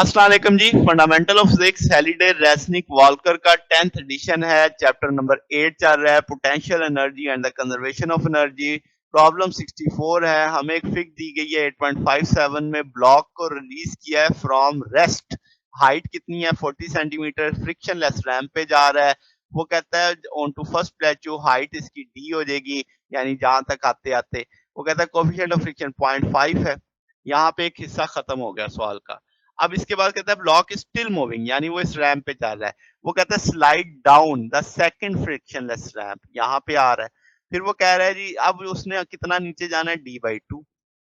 अस्सलाम वालेकुम जी। Fundamental of physics Halliday Resnick Walker का 10th एडिशन है। चैप्टर नंबर 8 चल रहा है, potential energy and the conservation of energy. Problem 64 है। हमें एक फिग दी गई है 8.57 में, ब्लॉक को रिलीज किया है फ्रॉम रेस्ट। हाइट कितनी है 40 सेंटीमीटर, फ्रिक्शन लेस रैंप पे जा रहा है। वो कहता है onto first plateau height इसकी डी हो जाएगी, यानी जहां तक आते आते। वो कहता है कोफिशिएंट ऑफ फ्रिक्शन 0.5 है। यहाँ पे एक हिस्सा खत्म हो गया सवाल का। अब इसके बाद कहता है ब्लॉक स्टिल मूविंग, यानी वो इस रैंप पे चल रहा है। वो कहता है slide down the second frictionless ramp, यहाँ पे आ रहा है। फिर वो कह रहा है जी अब उसने कितना नीचे जाना है, d/2।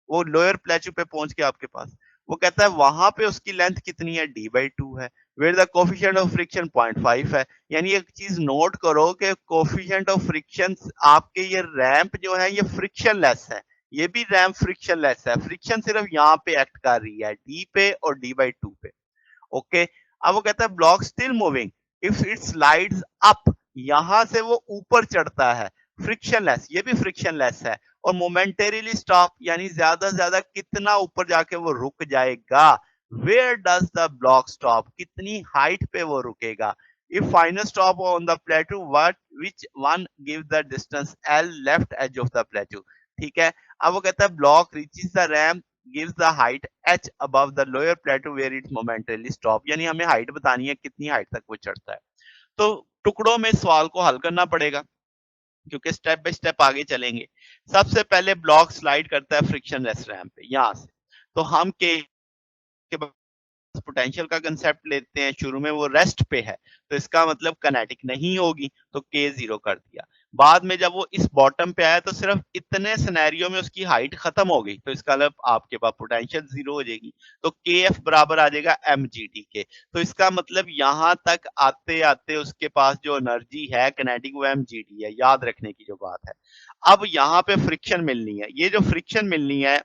वो लोअर प्लेटू पे पहुंच के आपके पास। वो कहता है वहां पे उसकी लेंथ कितनी है, d/2 है। Where the coefficient of friction 0.5 है। यानी एक चीज नोट करो कि कोफिशिएंट ऑफ फ्रिक्शन आपके ये रैंप जो है ये फ्रिक्शनलेस है। ये भी रैंप फ्रिक्शनलेस है। फ्रिक्शन सिर्फ यहाँ पे एक्ट कर रही है, डी पे और d/2 पे। ओके। अब वो कहता है block still moving if it slides up, यहां से वो ऊपर चढ़ता है, फ्रिक्शनलेस, ये भी फ्रिक्शनलेस है। और मोमेंटेरीली स्टॉप, यानी ज्यादा से ज्यादा कितना ऊपर जाके वो रुक जाएगा। Where does the block stop, कितनी हाइट पे वो रुकेगा। If final stop on the plateau what which one give the distance l left edge of the plateau. ठीक है। अब वो कहता है block reaches the ramp gives the height h above the lower plateau where it momentarily stop, यानी हमें height बतानी है कितनी हाइट तक वो चढ़ता है। तो टुकड़ों में सवाल को हल करना पड़ेगा क्योंकि स्टेप बाय स्टेप आगे चलेंगे। सबसे पहले ब्लॉक स्लाइड करता है फ्रिक्शनलेस रैंप पे, यहां से। तो हम के पोटेंशियल का कंसेप्ट लेते हैं। शुरू में वो रेस्ट पे है तो इसका मतलब कनेटिक नहीं होगी, तो के जीरो कर दिया। बाद में जब वो इस बॉटम पे आया तो सिर्फ इतने सिनेरियो में उसकी हाइट खत्म हो गई, तो इसका मतलब आपके पास पोटेंशियल जीरो हो जाएगी। तो के एफ बराबर आ जाएगा एम जी डी के। तो इसका मतलब यहां तक आते आते उसके पास जो एनर्जी है कनेटिक वो एम जी डी है, याद रखने की जो बात है। अब यहाँ पे फ्रिक्शन मिलनी है, ये जो फ्रिक्शन मिलनी है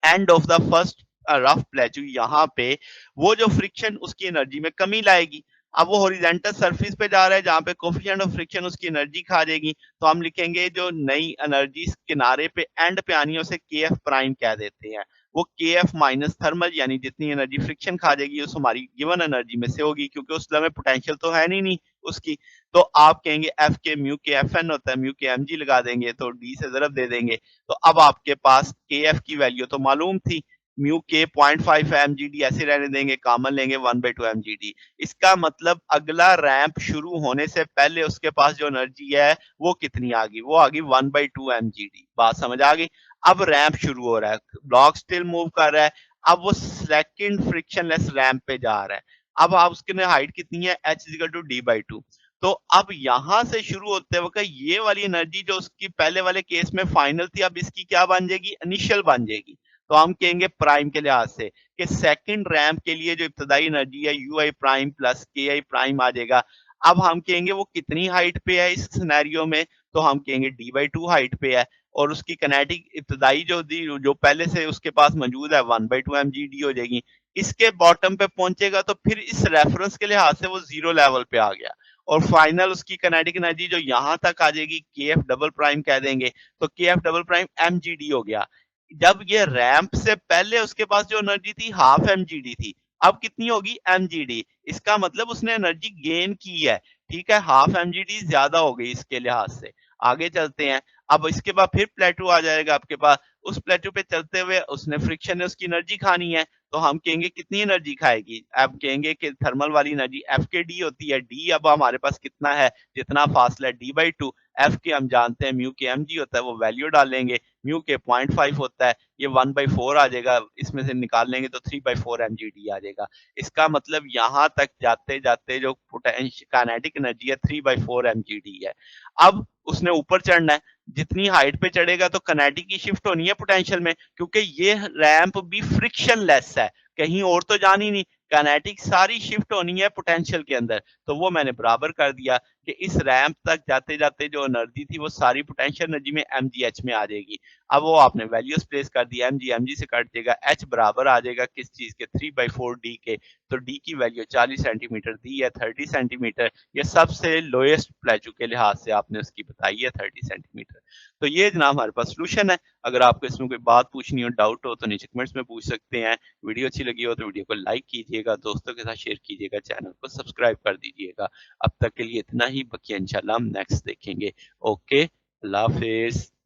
end of the first rough प्लेटू, यहाँ पे वो जो फ्रिक्शन उसकी एनर्जी में कमी लाएगी। अब वो हॉरिजॉन्टल सरफेस पे जा रहा है जहां पे कोफिशिएंट ऑफ फ्रिक्शन उसकी एनर्जी खा जाएगी, तो हम लिखेंगे जो नई एनर्जी किनारे पे एंड पे आनी है उसे के एफ प्राइम कह देते हैं। वो के एफ माइनस थर्मल, यानी जितनी एनर्जी फ्रिक्शन खा जाएगी उस हमारी गिवन एनर्जी में से होगी, क्योंकि उस समय पोटेंशियल तो है नहीं उसकी। तो आप कहेंगे एफ के म्यू के एफ एन होता है, म्यू के एम जी लगा देंगे तो डी से जरब दे देंगे। तो अब आपके पास के एफ की वैल्यू तो मालूम थी, म्यू के 0.5 एमजीडी, ऐसे रहने देंगे, कॉमन लेंगे 1/2 एमजीडी। इसका मतलब अगला रैंप शुरू होने से पहले उसके पास जो एनर्जी है वो कितनी आ गई, वो आ गई 1/2 एमजीडी। बात समझ आ गई। अब रैंप शुरू हो रहा है, ब्लॉक स्टिल मूव कर रहा है। अब वो सेकंड फ्रिक्शनलेस रैंप पे जा रहा है। अब आप उसके हाइट कितनी है, h=d/2। तो अब यहां से शुरू होते वक्त ये वाली एनर्जी जो उसकी पहले वाले केस में फाइनल थी, अब इसकी क्या बन जाएगी, इनिशियल बन जाएगी। तो हम कहेंगे प्राइम के लिहाज से कि सेकंड रैंप के लिए जो इब्तदाई एनर्जी है यू आई प्राइम प्लस के आई प्राइम आ जाएगा। अब हम कहेंगे वो कितनी हाइट पे है इस सिनेरियो में, तो हम कहेंगे d/2 हाइट पे है। और उसकी कनेटिक इब्तदाई जो पहले से उसके पास मौजूद है 1/2 mgd हो जाएगी। इसके बॉटम पे पहुंचेगा तो फिर इस रेफरेंस के लिहाज से वो जीरो लेवल पे आ गया। और फाइनल उसकी कनेटिक एनर्जी जो यहां तक आ जाएगी के एफ डबल प्राइम कह देंगे, तो के एफ डबल प्राइम mgd हो गया। जब ये रैंप से पहले उसके पास जो एनर्जी थी हाफ एमजीडी थी, अब कितनी होगी, एमजीडी। इसका मतलब उसने एनर्जी गेन की है। ठीक है, हाफ एमजीडी ज्यादा हो गई इसके लिहाज से। आगे चलते हैं। अब इसके बाद फिर प्लेटू आ जाएगा आपके पास। उस प्लेटू पे चलते हुए उसने फ्रिक्शन ने उसकी एनर्जी खानी है, तो हम कहेंगे कितनी एनर्जी खाएगी। अब कहेंगे कि थर्मल वाली एनर्जी एफ के डी होती है। डी अब हमारे पास कितना है, जितना फासला है d/2। एफ के हम जानते हैं म्यू के एम जी होता है, वो वैल्यू डालेंगे। म्यू के 0.5 होता है, ये 1/4 आ जाएगा, इसमें से निकाल लेंगे तो 3/4 mgd आ जाएगा। इसका मतलब यहां तक जाते जाते जो पोटेंशियल काइनेटिक एनर्जी है 3/4 mgd है। अब उसने ऊपर चढ़ना है, जितनी हाइट पे चढ़ेगा तो कनेटिक की शिफ्ट होनी है पोटेंशियल में, क्योंकि ये रैंप भी फ्रिक्शनलेस है, कहीं और तो जानी नहीं। कनेटिक सारी शिफ्ट होनी है पोटेंशियल के अंदर, तो वो मैंने बराबर कर दिया। कि इस रैंप तक जाते-जाते जो एनर्जी थी वो सारी पोटेंशियल एनर्जी में mgh में आ जाएगी। अब वो आपने वैल्यूज़ प्लेस कर दिया, mg से कट जाएगा, h बराबर आ जाएगा किस चीज़ के 3/4 d के। तो d की वैल्यू 40 सेंटीमीटर दी है, 30 सेंटीमीटर। ये सबसे लोएस्ट प्लेजो के लिहाज से आपने उसकी बताई है 30 सेंटीमीटर। तो ये जनाब हमारे पास सॉल्यूशन है। अगर आपको इसमें कोई बात पूछनी हो, डाउट हो तो नीचे कमेंट्स में पूछ सकते हैं। वीडियो अच्छी लगी हो तो वीडियो को लाइक कीजिएगा, दोस्तों के साथ शेयर कीजिएगा, चैनल को सब्सक्राइब कर दीजिएगा। अब तक के लिए इतना ही, बाकी इंशाल्लाह हम नेक्स्ट देखेंगे। ओके, अल्लाह हाफ़िज़।